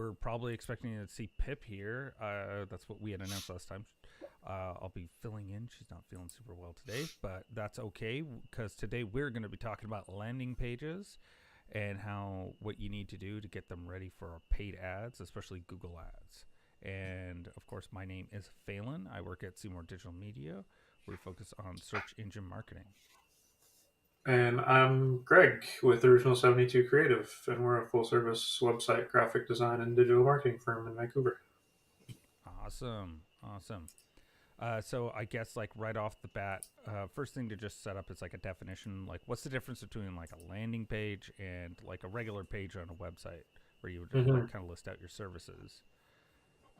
we're probably expecting to see Pip here. That's what we had announced last time. I'll be filling in. She's not feeling super well today, but that's okay because today we're going to be talking about landing pages and how what you need to do to get them ready for paid ads, especially Google ads. And of course, my name is Phelan. I work at Seymour Digital Media. We focus on search engine marketing. And I'm Greg with Original 72 Creative, and we're a full service website, graphic design, and digital marketing firm in Vancouver. Awesome. Awesome. So I guess like right off the bat, first thing to just set up is like a definition. Like, what's the difference between like a landing page and like a regular page on a website where you would hmm like kind of list out your services?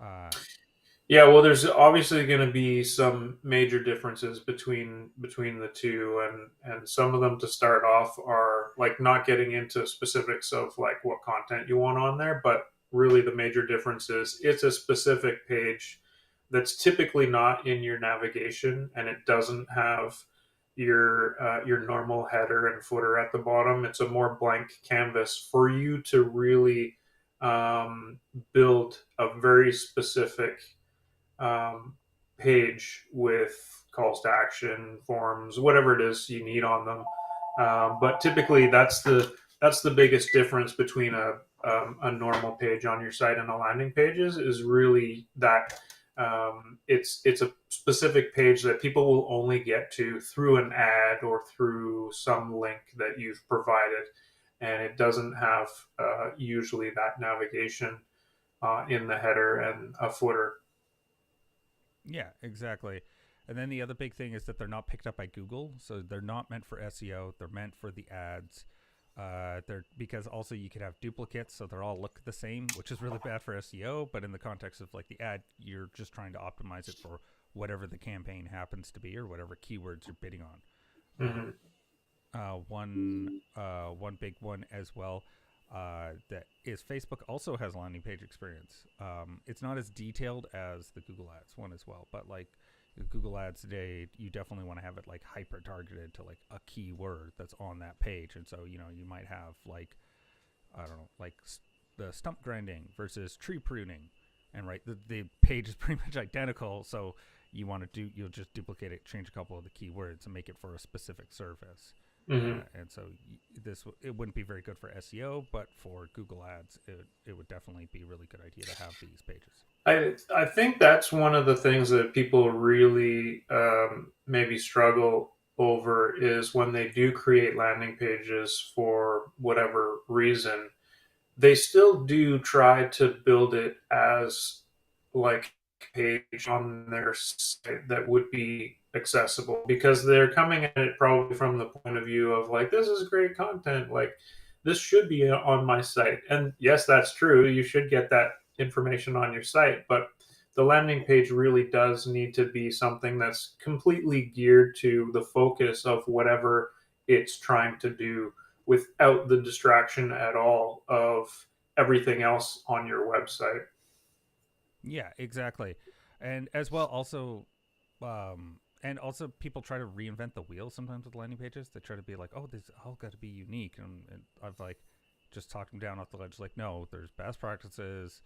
Uh, Yeah, well, there's obviously going to be some major differences between the two, and some of them to start off are like not getting into specifics of like what content you want on there, but really the major difference is it's a specific page that's typically not in your navigation, and it doesn't have your normal header and footer at the bottom. It's a more blank canvas for you to really um, build a very specific um, page with calls to action, forms, whatever it is you need on them. But typically, that's the biggest difference between a normal page on your site and a landing page is really that it's a specific page that people will only get to through an ad or through some link that you've provided, and it doesn't have usually that navigation in the header and a footer. yeah, exactly. And then the other big thing is that they're not picked up by Google, so they're not meant for SEO. They're meant for the ads. They're because also you could have duplicates, so they're all look the same, which is really bad for SEO. But in the context of like the ad, you're just trying to optimize it for whatever the campaign happens to be or whatever keywords you're bidding on. Mm-hmm. One big one as well that is Facebook also has landing page experience. It's not as detailed as the Google Ads one as well, but like Google Ads today, you definitely want to have it like hyper targeted to like a keyword that's on that page, and so you might have like I don't know like the stump grinding versus tree pruning, and right the page is pretty much identical, so you'll just duplicate it, change a couple of the keywords, and make it for a specific service. Mm-hmm. And so it wouldn't be very good for SEO, but for Google Ads, it would definitely be a really good idea to have these pages. I think that's one of the things that people really maybe struggle over is when they do create landing pages for whatever reason, they still do try to build it as like a page on their site that would be accessible because they're coming at it probably from the point of view of like this is great content, like this should be on my site. And yes, that's true, you should get that information on your site, but the landing page really does need to be something that's completely geared to the focus of whatever it's trying to do without the distraction at all of everything else on your website. Yeah, exactly. And as well, also people try to reinvent the wheel sometimes with landing pages. They try to be like, oh, this all got to be unique, and I've like just talked them down off the ledge. Like, no, there's best practices.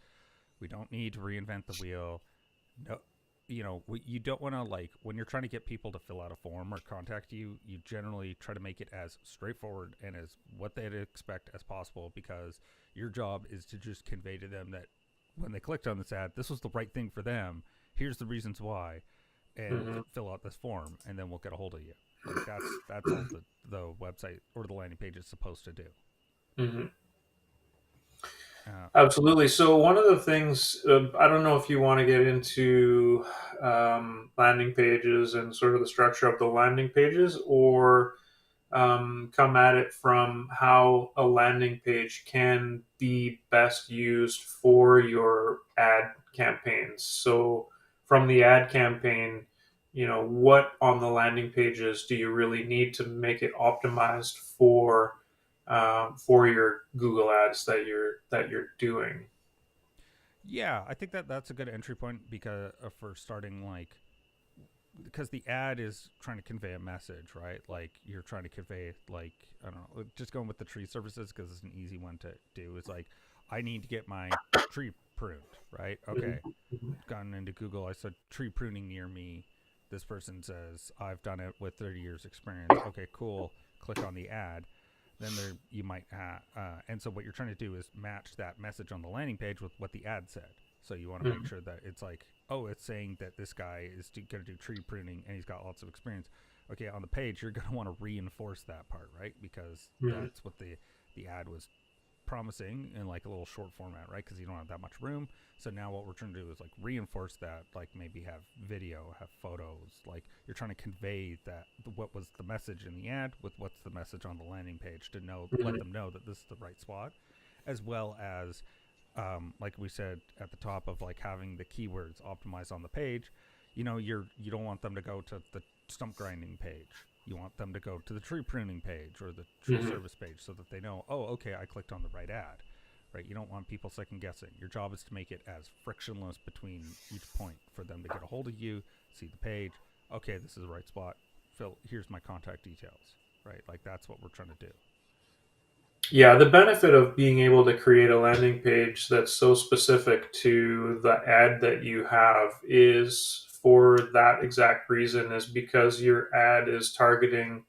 We don't need to reinvent the wheel. No, you don't want to like when you're trying to get people to fill out a form or contact you. You generally try to make it as straightforward and as what they'd expect as possible because your job is to just convey to them that when they clicked on this ad, this was the right thing for them. Here's the reasons why, and Mm-hmm. fill out this form, and then we'll get a hold of you. Like that's all the website or the landing page is supposed to do. Mm-hmm. Uh, Absolutely. So one of the things I don't know if you want to get into landing pages and sort of the structure of the landing pages, or come at it from how a landing page can be best used for your ad campaigns. So, from the ad campaign, what on the landing pages do you really need to make it optimized for your Google ads that you're doing? yeah, I think that that's a good entry point because for starting like because the ad is trying to convey a message, right? Like you're trying to convey, like I don't know, just going with the tree services because it's an easy one to do. Is like I need to get my tree pruned, right? Okay, Mm-hmm. gone into Google. I said tree pruning near me. This person says I've done it with 30 years experience. Okay, cool. Click on the ad. Then there you might and so what you're trying to do is match that message on the landing page with what the ad said. So you want to make Mm-hmm. sure that it's like, oh, it's saying that this guy is going to do tree pruning and he's got lots of experience. Okay, on the page you're going to want to reinforce that part, right? Because Mm-hmm. that's what the ad was promising in like a little short format, right? Because you don't have that much room. So now what we're trying to do is like reinforce that, like maybe have video, have photos, like you're trying to convey that what was the message in the ad with what's the message on the landing page to know, let Mm-hmm. them know that this is the right spot, as well as like we said at the top of like having the keywords optimized on the page. You don't want them to go to the stump grinding page. You want them to go to the tree pruning page or the tree Mm-hmm. service page so that they know, oh, okay, I clicked on the right ad, right? You don't want people second guessing. Your job is to make it as frictionless between each point for them to get a hold of you, see the page. Okay, this is the right spot. Phil, here's my contact details, right? Like that's what we're trying to do. Yeah, the benefit of being able to create a landing page that's so specific to the ad that you have is for that exact reason, is because your ad is targeting.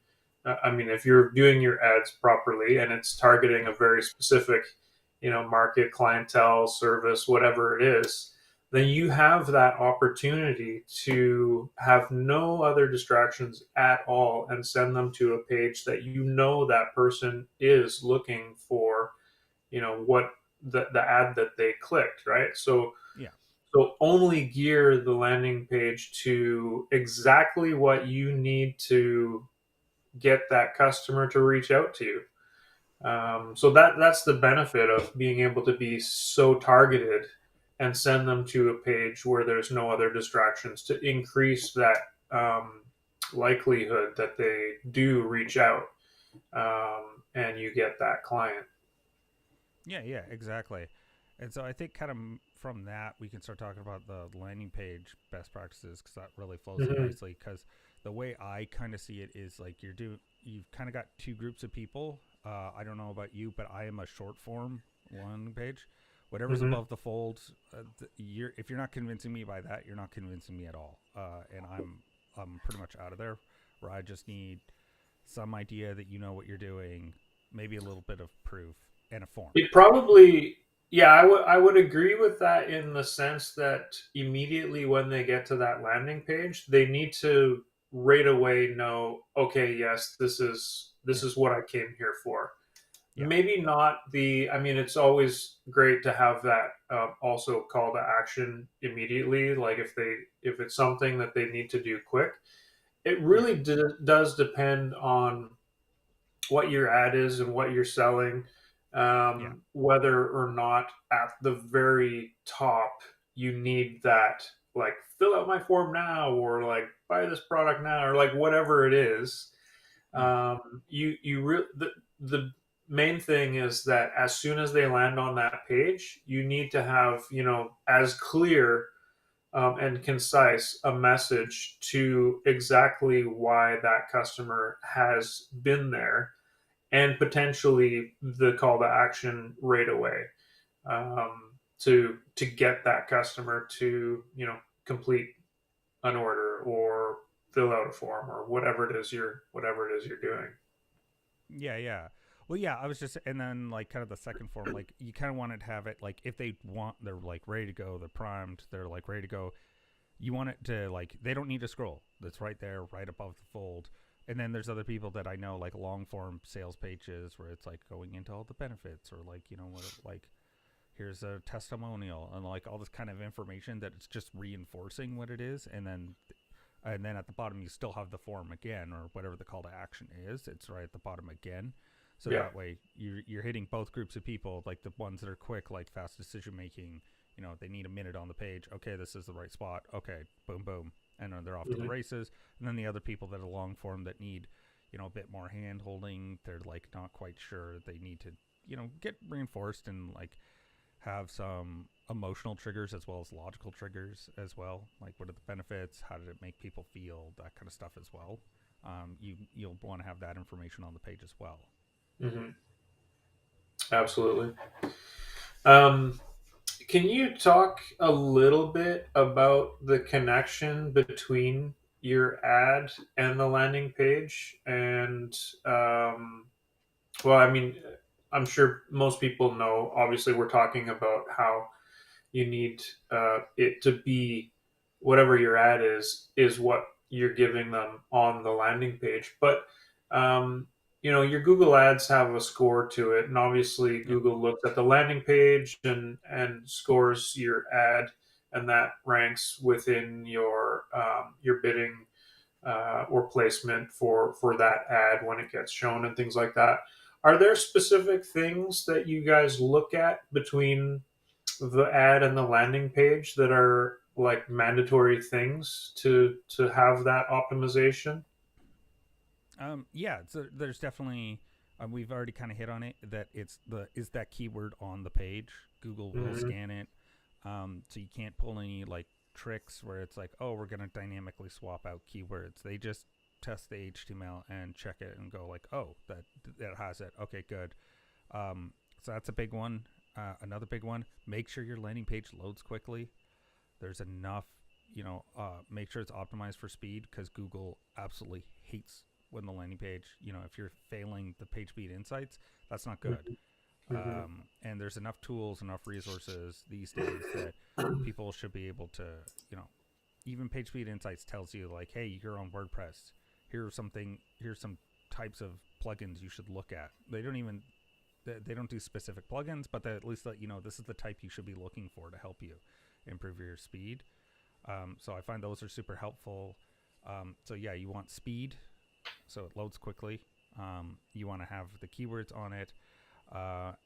I mean, if you're doing your ads properly and it's targeting Yeah, a very specific, market, clientele, service, whatever it is, then you have that opportunity to have no other distractions at all and send them to a page that that person is looking for, what the ad that they clicked, right? yeah, So only gear the landing page to exactly what you need to get that customer to reach out to you. So that's the benefit of being able to be so targeted and send them to a page where there's no other distractions to increase that likelihood that they do reach out, and you get that client. yeah, exactly. And so I think kind of from that we can start talking about the landing page best practices because that really flows in Mm-hmm. nicely. Because the way I kind of see it is like you've kind of got two groups of people. I don't know about you, but I am a short form landing page. Whatever's Mm-hmm. above the fold, if you're not convincing me by that, you're not convincing me at all. And I'm pretty much out of there. Where I just need some idea that you know what you're doing, maybe a little bit of proof and a form. It probably, yeah, I would agree with that in the sense that immediately when they get to that landing page, they need to right away know, okay, yes, this Yeah, is what I came here for. yeah, Maybe not I mean, it's always great to have that also call to action immediately. Like if it's something that they need to do quick, it yeah, really does depend on what your ad is and what you're selling, yeah, whether or not at the very top you need that, like, fill out my form now, or like buy this product now, or like whatever it is. mm, The main thing is that as soon as they land on that page, you need to have, as clear and concise a message to exactly why that customer has been there, and potentially the call to action right away, to get that customer to, complete an order or fill out a form or whatever it is you're doing. yeah. Well, yeah, I was just, and then like kind of the second form, like you kind of wanted to have it like if they want, they're like ready to go, they're primed, they're like ready to go. You want it to like they don't need to scroll. That's right there, right above the fold. And then there's other people that I know like long form sales pages where it's like going into all the benefits or like what like here's a testimonial and like all this kind of information that it's just reinforcing what it is, and then at the bottom you still have the form again or whatever the call to action is. It's right at the bottom again. So Yeah. that way you're hitting both groups of people, like the ones that are quick, like fast decision making. They need a minute on the page. Okay, this is the right spot. Okay, boom, boom, and they're off to the Hmm. races. And then the other people that are long form that need, a bit more hand holding. They're like not quite sure. They need to, get reinforced and like have some emotional triggers as well as logical triggers as well. Like, what are the benefits? How did it make people feel? That kind of stuff as well. You'll want to have that information on the page as well. Hmm. Absolutely. Um, can you talk a little bit about the connection between your ad and the landing page? And well, I mean, I'm sure most people know. Obviously, we're talking about how you need it to be whatever your ad is what you're giving them on the landing page. But um, your Google ads have a score to it, and obviously Yep. Google looks at the landing page and scores your ad, and that ranks within your bidding or placement for that ad when it gets shown and things like that. Are there specific things that you guys look at between the ad and the landing page that are like mandatory things to have that optimization? Yeah, so there's definitely we've already kind of hit on it that it's the is that keyword on the page. Google will Mm-hmm. scan it, so you can't pull any like tricks where it's like, oh, we're gonna dynamically swap out keywords. They just test the HTML and check it and go like, oh, that has it. Okay, good. So that's a big one. Another big one: make sure your landing page loads quickly. There's enough, make sure it's optimized for speed because Google absolutely hates when the landing page, if you're failing the page speed insights, that's not good. Mm-hmm. And there's enough tools, enough resources these days that people should be able to, you know, even page speed insights tells you like, hey, you're on WordPress. Here's some types of plugins you should look at. They don't do specific plugins, but they at least let you know this is the type you should be looking for to help you improve your speed. So I find those are super helpful. So yeah, you want speed, so it loads quickly. You want to have the keywords on it,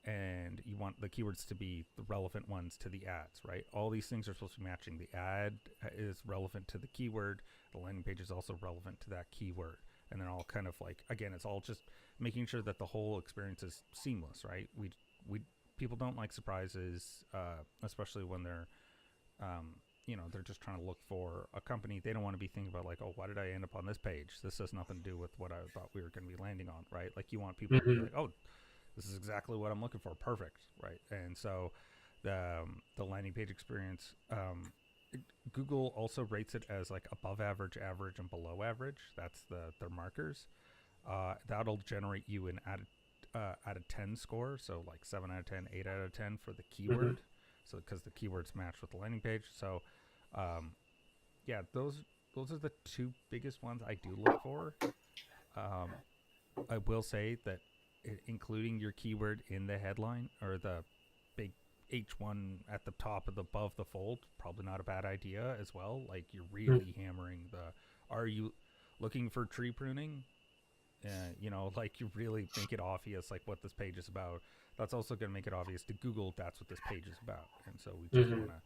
and you want the keywords to be the relevant ones to the ads, right? All these things are supposed to be matching. The ad is relevant to the keyword. The landing page is also relevant to that keyword. And then all kind of like, again, it's all just making sure that the whole experience is seamless, right? We people don't like surprises, especially when um, they're just trying to look for a company. They don't want to be thinking about like, oh, why did I end up on this page? This has nothing to do with what I thought we were going to be landing on, right? Like you want people to be Mm-hmm. like, oh, this is exactly what I'm looking for, perfect, right? And so the landing page experience, Google also rates it as like above average, average, and below average. That's their markers. That'll generate you an out of 10 score, so like 7 out of 10, 8 out of 10 for the Mm-hmm. keyword. So because the keywords match with the landing page. So um, yeah, those are the two biggest ones I do look for. Um, I will say that including your keyword in the headline or the big H1 at the top of the above the fold, probably not a bad idea as well. Like you're really hammering the. Are you looking for tree pruning? Like you really make it obvious like what this page is about. That's also going to make it obvious to Google that's what this page is about. And so we just Mm-hmm. want to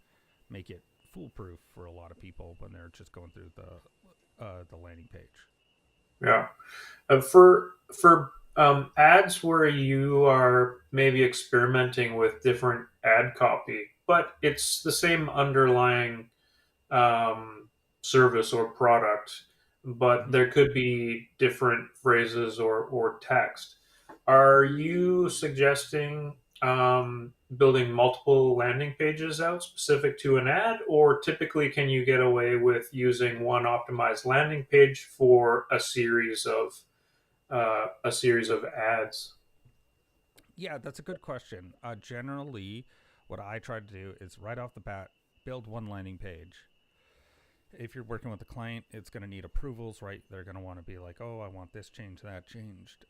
make it foolproof for a lot of people when they're just going through the landing page. Yeah. For ads where you are maybe experimenting with different ad copy, but it's the same underlying um, service or product, but Mm-hmm. there could be different phrases or text. Are you suggesting building multiple landing pages out specific to an ad, or typically can you get away with using one optimized landing page for a series of ads? Yeah, that's a good question. Generally, what I try to do is right off the bat build one landing page. If you're working with a client, it's going to need approvals, right? They're going to want to be like, "Oh, I want this changed, that changed."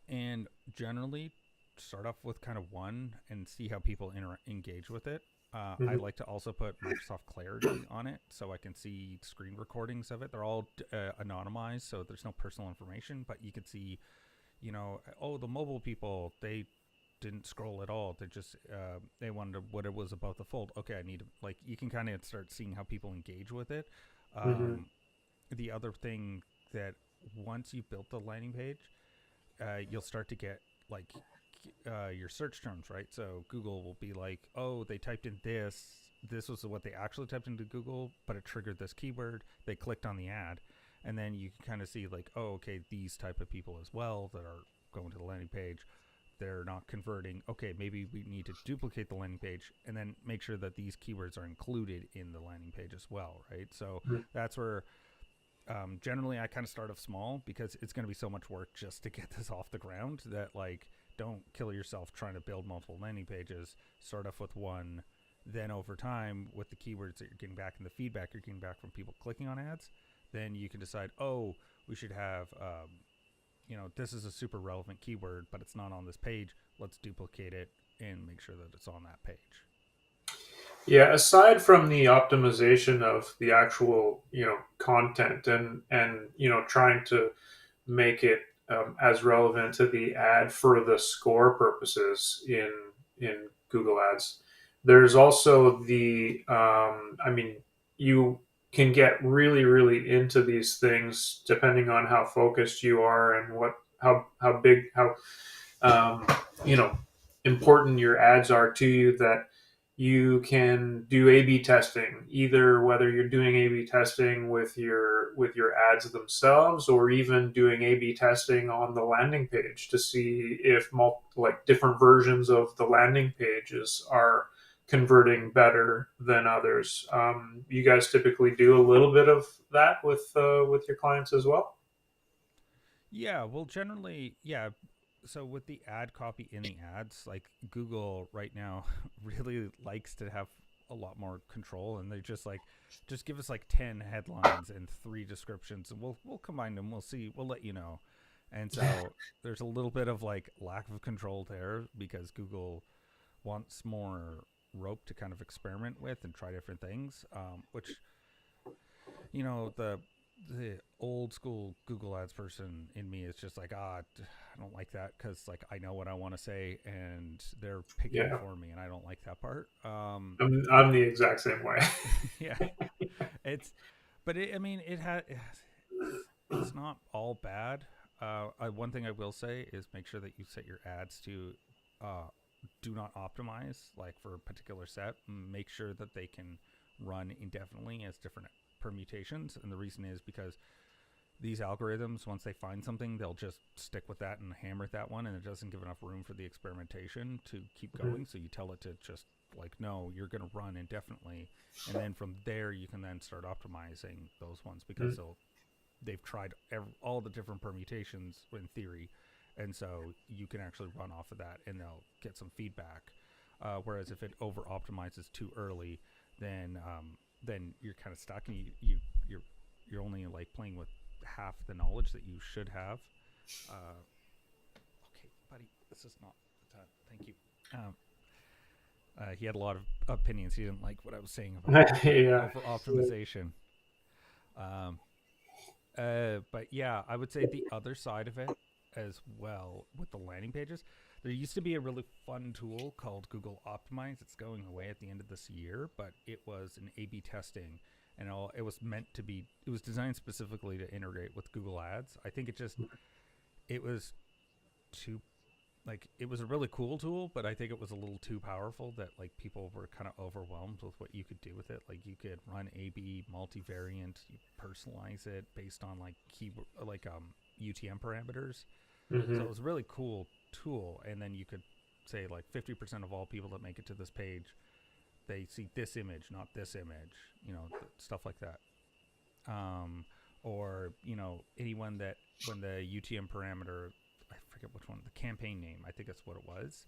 And generally, start off with kind of one and see how people engage with it. I Mm-hmm. like to also put Microsoft Clarity on it so I can see screen recordings of it. They're all anonymized, so there's no personal information, but you can see, oh, the mobile people, they didn't scroll at all. They wanted what it was about the fold. Okay, I need to, like, you can kind of start seeing how people engage with it. Mm-hmm. Um, the other thing that once you've built the landing page, you'll start to get like your search terms, right? So Google will be like, oh, they typed in this. This was what they actually typed into Google, but it triggered this keyword. They clicked on the ad, and then you can kind of see like, oh, okay, these type of people as well that are going to the landing page. they're not converting. Okay, maybe we need to duplicate the landing page and then make sure that these keywords are included in the landing page as well, right? So that's where generally I kind of start off small because it's going to be so much work just to get this off the ground that like don't kill yourself trying to build multiple landing pages. Start off with one, then over time with the keywords that you're getting back and the feedback you're getting back from people clicking on ads, then you can decide, oh, we should have this is a super relevant keyword, but it's not on this page. Let's duplicate it and make sure that it's on that page. Yeah, aside from the optimization of the actual, content and trying to make it as relevant to the ad for the score purposes in Google Ads, there's also I mean, you can get really, really into these things depending on how focused you are and how big, how um, you know important your ads are to you, that you can do A/B testing, either whether you're doing A/B testing with your ads themselves, or even doing A/B testing on the landing page to see if different versions of the landing pages are converting better than others. You guys typically do a little bit of that with your clients as well. Yeah, well, generally, yeah. So with the ad copy in the ads, like Google right now really likes to have a lot more control, and they just give us like 10 headlines and 3 descriptions, and we'll combine them. We'll see. We'll let you know. And so there's a little bit of like lack of control there because Google wants more rope to kind of experiment with and try different things, which the old school Google Ads person in me is just like, I don't like that because like I know what I want to say and they're picking Yeah, for me, and I don't like that part. I'm the exact same way. Yeah, it's, but I mean, it's not all bad. One thing I will say is make sure that you set your ads to uh, do not optimize like for a particular set. Make sure that they can run indefinitely as different permutations, and the reason is because these algorithms, once they find something, they'll just stick with that and hammer that one, and it doesn't give enough room for the experimentation to keep going. So you tell it to just like, no, you're going to run indefinitely, and then from there you can then start optimizing those ones because they've tried all the different permutations in theory, and so you can actually run off of that, and they'll get some feedback. Whereas if it over optimizes too early, then you're kind of stuck, and you're only like playing with half the knowledge that you should have. Okay, buddy, this is not the time. Thank you. He had a lot of opinions. He didn't like what I was saying about Yeah. over optimization. Um, but yeah, I would say the other side of it as well with the landing pages. There used to be a really fun tool called Google Optimize. It's going away at the end of this year, but it was an A/B testing, and it was meant to be. It was designed specifically to integrate with Google Ads. I think it was too like it was a really cool tool, but I think it was a little too powerful that like people were kind of overwhelmed with what you could do with it. Like you could run A/B multivariant, you personalize it based on like UTM parameters. So Hmm. it was a really cool tool, and then you could say like 50% of all people that make it to this page, they see this image, not this image, stuff like that. Um, or anyone that when the UTM parameter, I forget which one, the campaign name, I think that's what it was.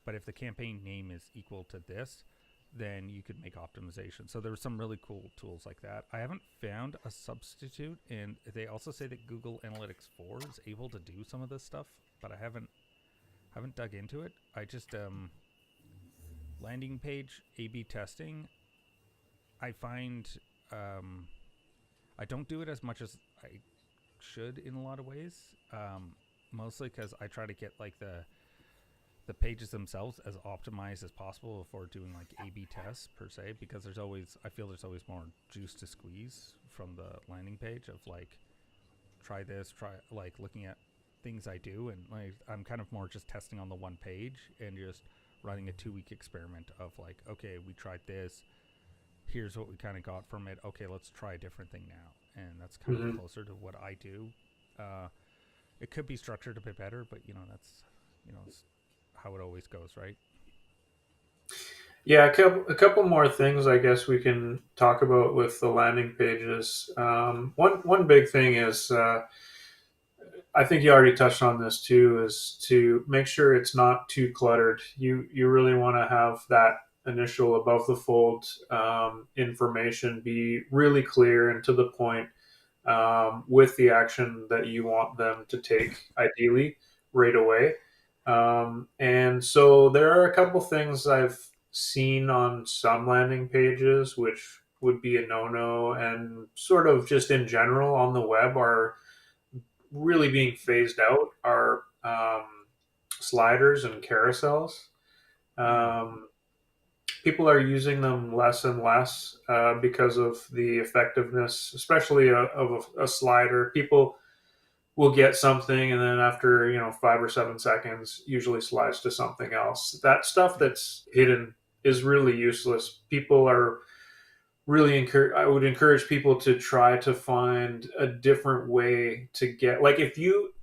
But if the campaign name is equal to this, then you could make optimization. So there were some really cool tools like that. I haven't found a substitute, and they also say that Google Analytics 4 is able to do some of this stuff, but I haven't dug into it. I just landing page A/B testing. I find um, I don't do it as much as I should in a lot of ways. Mostly because I try to get like the pages themselves as optimized as possible before doing like A/B tests per se, because I feel there's always more juice to squeeze from the landing page of like try this, try like looking at things I do, and like I'm kind of more just testing on the one page and just running a 2-week experiment of like, okay, we tried this, here's what we kind of got from it. Okay, let's try a different thing now, and that's kind of Hmm. closer to what I do. It could be structured a bit better, but that's you know how it always goes, right? Yeah, a couple more things I guess we can talk about with the landing pages. One big thing is I think you already touched on this too, is to make sure it's not too cluttered. You really want to have that initial above the fold information be really clear and to the point, with the action that you want them to take, ideally right away. And so there are a couple things I've seen on some landing pages which would be a no-no, and sort of just in general on the web are really being phased out are sliders and carousels. Mm. Um, People are using them less and less because of the effectiveness, especially of a slider. People will get something and then after 5 or 7 seconds usually slides to something else. That stuff Yeah. that's hidden is really useless. People are really I would encourage people to try to find a different way to get, like, if you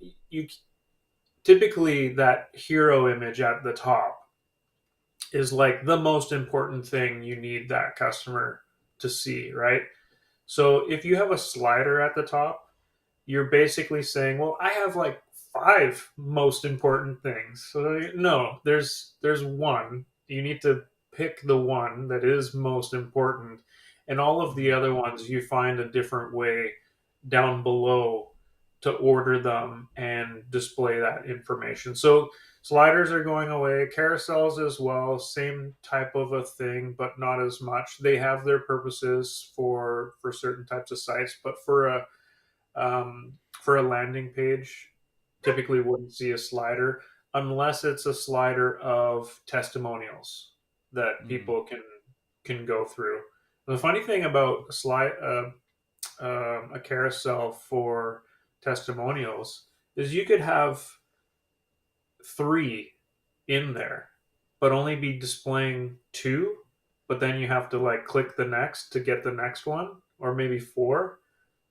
typically that hero image at the top is like the most important thing you need that customer to see, right? So if you have a slider at the top, you're basically saying, well, I have like five most important things. So no, there's one. You need to pick the one that is most important, and all of the Mm-hmm. other ones you find a different way down below to order them and display that information. So sliders are going away, carousels as well, same type of a thing, but not as much. They have their purposes for certain types of sites, but for a landing page, typically wouldn't see a slider unless it's a slider of testimonials that Mm. people can go through. The funny thing about a carousel for testimonials is you could have three in there, but only be displaying two. But then you have to like click the next to get the next one, or maybe four.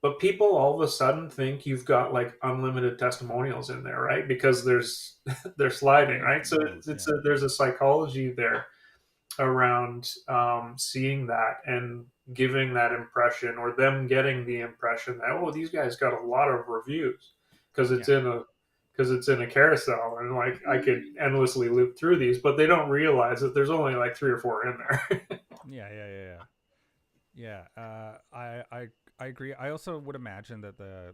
But people all of a sudden think you've got like unlimited testimonials in there, right? Because they're sliding, Yeah. right? So Loads. it's Yeah. there's a psychology there around seeing that and giving that impression, or them getting the impression that, oh, these guys got a lot of reviews because it's Yeah. in a carousel, and like I could endlessly loop through these, but they don't realize that there's only like three or four in there. Yeah. Yeah. Yeah. Yeah. Yeah, I agree. I also would imagine that the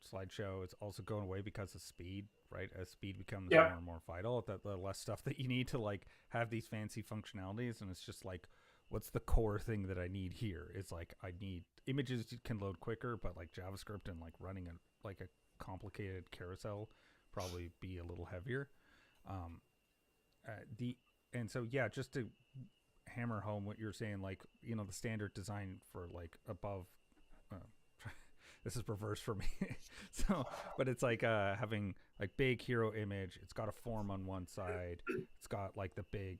slideshow is also going away because of speed, right? As speed becomes Yeah. more and more vital, that the less stuff that you need to like have these fancy functionalities, and it's just like, what's the core thing that I need here? It's like I need images can load quicker, but like JavaScript and like running a complicated carousel probably be a little heavier. Um, the and so yeah, just to hammer home what you're saying, like the standard design for like above. Uh, this is reverse for me. So, but it's like having like big hero image. It's got a form on one side. It's got like the big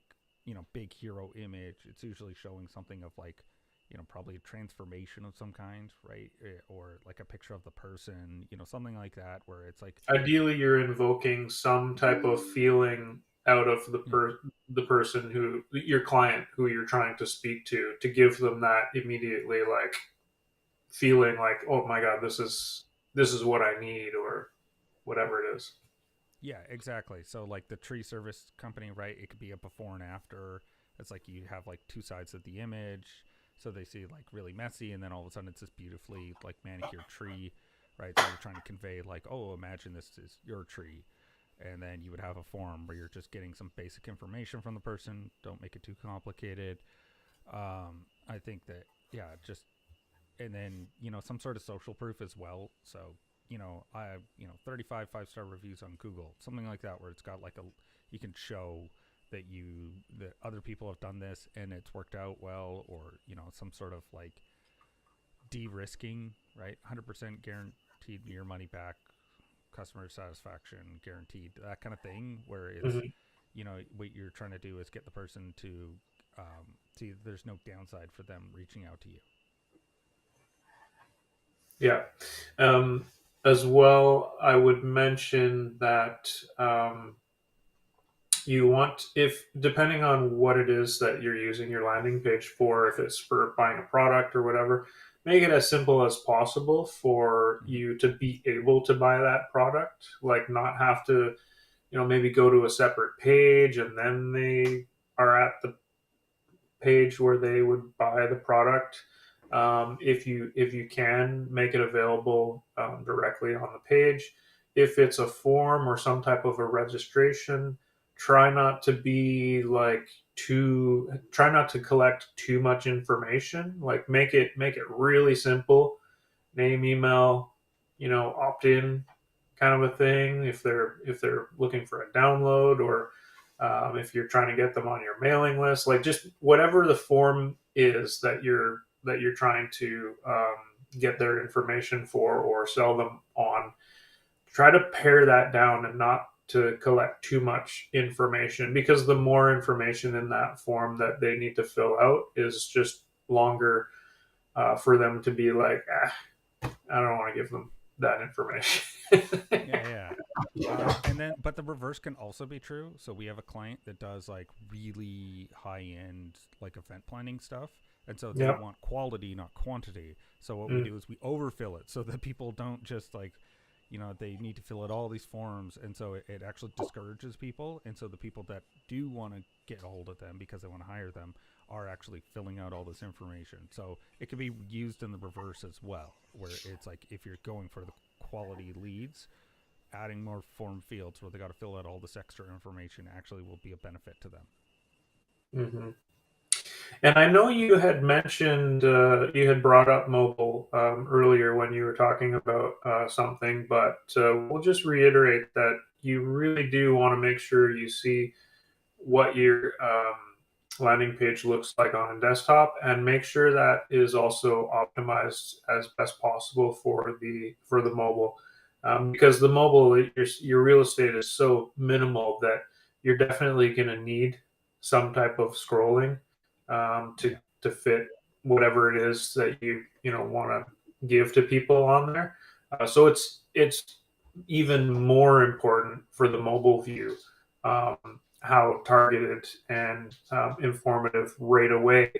hero image. It's usually showing something of like probably a transformation of some kind, right? Or like a picture of the person, something like that, where it's like Ideally, you're invoking some type of feeling out of yeah, the person, who your client, who you're trying to speak to give them that immediately, like, feeling like, oh my god, this is what I need, or whatever it is. yeah, exactly. So like the tree service company, right? It could be a before and after. It's like you have like two sides of the image. So they see like really messy, and then all of a sudden it's this beautifully like manicured tree, right? So you're trying to convey like, oh, imagine this is your tree. And then you would have a form where you're just getting some basic information from the person. Don't make it too complicated. I think that yeah, just and then some sort of social proof as well. So I have 35 5-star reviews on Google, something like that, where it's got like a you can show that other people have done this and it's worked out well, or some sort of like de-risking, right? 100% guaranteed your money back, customer satisfaction guaranteed, that kind of thing, where it's Hmm. what you're trying to do is get the person to see there's no downside for them reaching out to you. Yeah. Um, as well, I would mention that you want, if depending on what it is that you're using your landing page for, if it's for buying a product or whatever, make it as simple as possible for Mhm. you to be able to buy that product, like not have to, maybe go to a separate page and then they are at the page where they would buy the product. If you can make it available directly on the page, if it's a form or some type of a registration, try not to be like try not to collect too much information. Like make it really simple. Name, email, opt in kind of a thing. If they're looking for a download, or if you're trying to get them on your mailing list, like just whatever the form is that you're trying to get their information for or sell them on, try to pare that down and not to collect too much information, because the more information in that form that they need to fill out is just longer for them to be like, I don't want to give them that information. Yeah, yeah. And then, but the reverse can also be true. So we have a client that does like really high end, like event planning stuff. And so they Yep. want quality, not quantity. So what we Mm. do is we overfill it so that people don't just like, they need to fill out all these forms. And so it actually discourages people. And so the people that do want to get a hold of them because they want to hire them are actually filling out all this information. So it can be used in the reverse as well, where it's like if you're going for the quality leads, adding more form fields where they got to fill out all this extra information actually will be a benefit to them. Hmm. And I know you had mentioned, you had brought up mobile earlier when you were talking about something, but we'll just reiterate that you really do want to make sure you see what your landing page looks like on a desktop, and make sure that is also optimized as best possible for the mobile, because the mobile, your real estate is so minimal that you're definitely going to need some type of scrolling to Yeah. fit whatever it is that you want to give to people on there. So it's even more important for the mobile view, how targeted and informative right away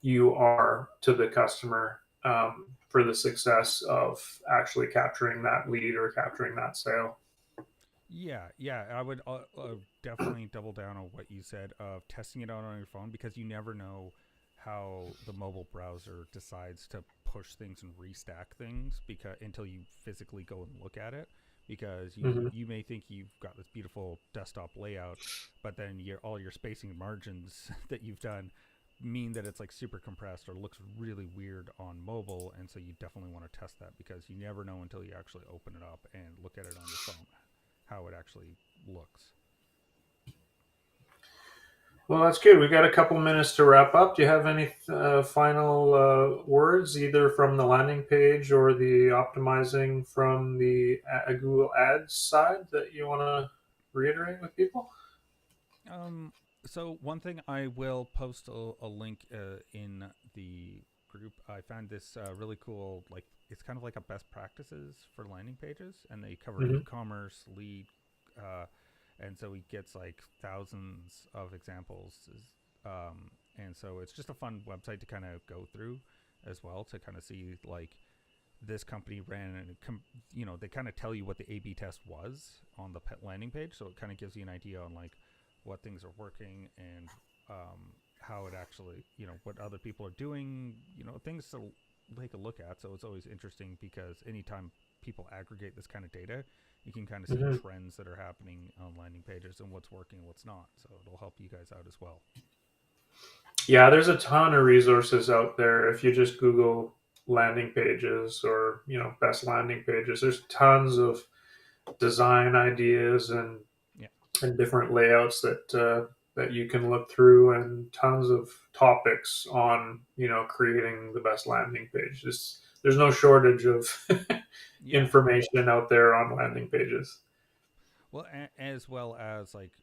you are to the customer, for the success of actually capturing that lead or capturing that sale. Yeah, yeah, I would definitely double down on what you said of testing it out on your phone, because you never know how the mobile browser decides to push things and restack things because until you physically go and look at it, because you Mm-hmm. you may think you've got this beautiful desktop layout, but then all your spacing and margins that you've done mean that it's like super compressed or looks really weird on mobile, and so you definitely want to test that because you never know until you actually open it up and look at it on your phone how it actually looks. Well, that's good. We got a couple minutes to wrap up. Do you have any final words, either from the landing page or the optimizing from the Google Ads side, that you want to reiterate with people? Um, so one thing I will post a link in the group. I found this really cool. Like it's kind of like a best practices for landing pages, and they cover Mm-hmm. e-commerce, lead, uh, and so he gets like thousands of examples. And so it's just a fun website to kind of go through as well to kind of see like this company ran and they kind of tell you what the A/B test was on the pet landing page, so it kind of gives you an idea on like what things are working and how it actually what other people are doing, things to take a look at. So it's always interesting because anytime people aggregate this kind of data, you can kind of see Mm-hmm. trends that are happening on landing pages and what's working and what's not. So it'll help you guys out as well. Yeah, there's a ton of resources out there. If you just Google landing pages, or best landing pages, there's tons of design ideas Yeah. and different layouts that you can look through, and tons of topics on creating the best landing page. There's no shortage of Yeah. information out there on landing pages. Well, as well as like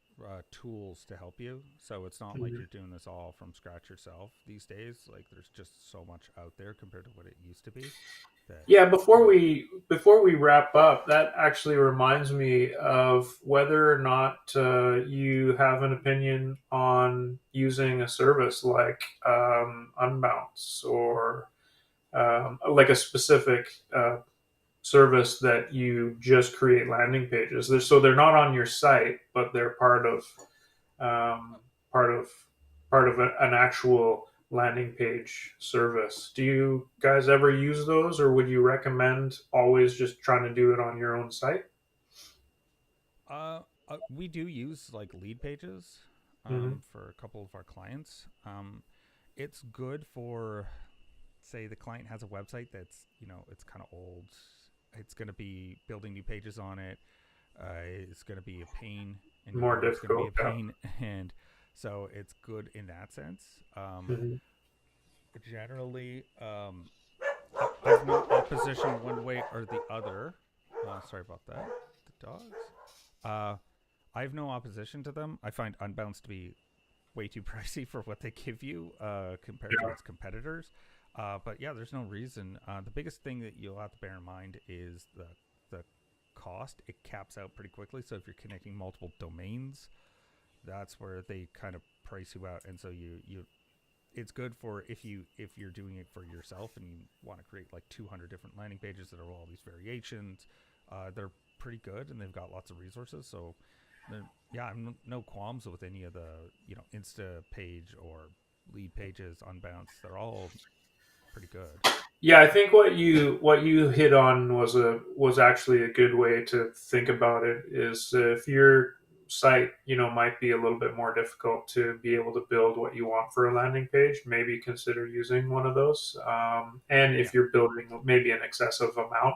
tools to help you. So it's not like you're Mhm. doing this all from scratch yourself these days. Like there's just so much out there compared to what it used to be that Yeah, you know. before we wrap up, that actually reminds me of whether or not you have an opinion on using a service like Unbounce or like a specific service that you just create landing pages. So they're not on your site, but they're um, part of an actual landing page service. Do you guys ever use those, or would you recommend always just trying to do it on your own site? Uh, we do use like lead pages Hmm. for a couple of our clients. It's good for, say, the client has a website that's, it's kind of old. It's going to be building new pages on it. It's going to be a pain, and you More know it's going to be difficult, a yeah. pain, and so it's good in that sense. Hmm. Generally, I've no opposition one way or the other. Sorry about that. The dogs. Uh, I have no opposition to them. I find Unbounce to be way too pricey for what they give you compared to Yeah. its competitors. But yeah, there's no reason. The biggest thing that you'll have to bear in mind is the cost. It caps out pretty quickly. So if you're connecting multiple domains, that's where they kind of price you out. And so you it's good for if you're doing it for yourself and you want to create like 200 different landing pages that are all these variations. They're pretty good and they've got lots of resources. So yeah, I'm no qualms with any of the Insta page or lead pages, Unbounce. They're all pretty good. Yeah, I think what you hit on was actually a good way to think about it. Is if your site might be a little bit more difficult to be able to build what you want for a landing page, maybe consider using one of those. And Yeah, if you're building maybe an excessive amount,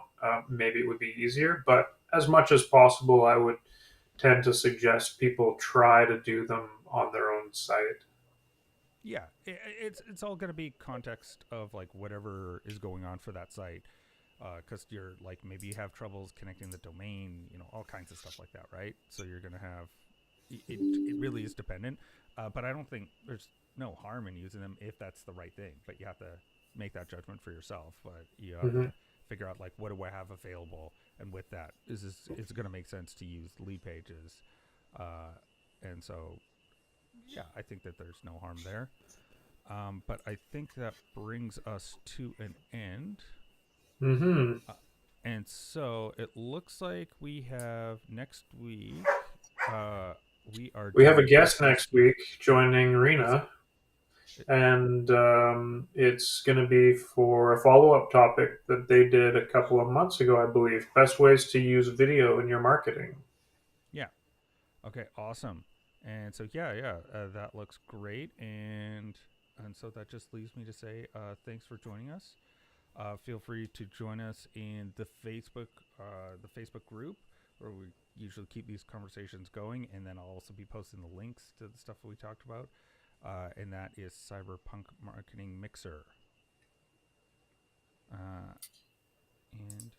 maybe it would be easier. But as much as possible, I would tend to suggest people try to do them on their own site. yeah. It's all going to be context of like whatever is going on for that site. Because you're like maybe you have troubles connecting the domain, all kinds of stuff like that, right? So you're gonna have it really is dependent. But I don't think there's no harm in using them if that's the right thing. But you have to make that judgment for yourself. But you have Hmm. to figure out like what do I have available, and with that, is it going to make sense to use lead pages? Uh, and so yeah, I think that there's no harm there. But I think that brings us to an end. Hmm. Uh, and so it looks like we have next week. Uh, we are We have a doing guest Christmas. next week joining Is it? Rena, it and it's going to be for a follow up topic that they did a couple of months ago, I believe. Best ways to use video in your marketing. Yeah. Okay. Awesome. And so yeah, that looks great. And so that just leaves me to say thanks for joining us. Feel free to join us in the Facebook group where we usually keep these conversations going, and then I'll also be posting the links to the stuff that we talked about, and that is Cyberpunk Marketing Mixer. Uh, and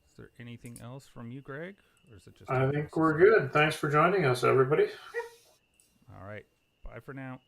is there anything else from you, Greg, or is it just I time for us think to we're say good. Thanks for joining us, everybody. all right? Bye for now.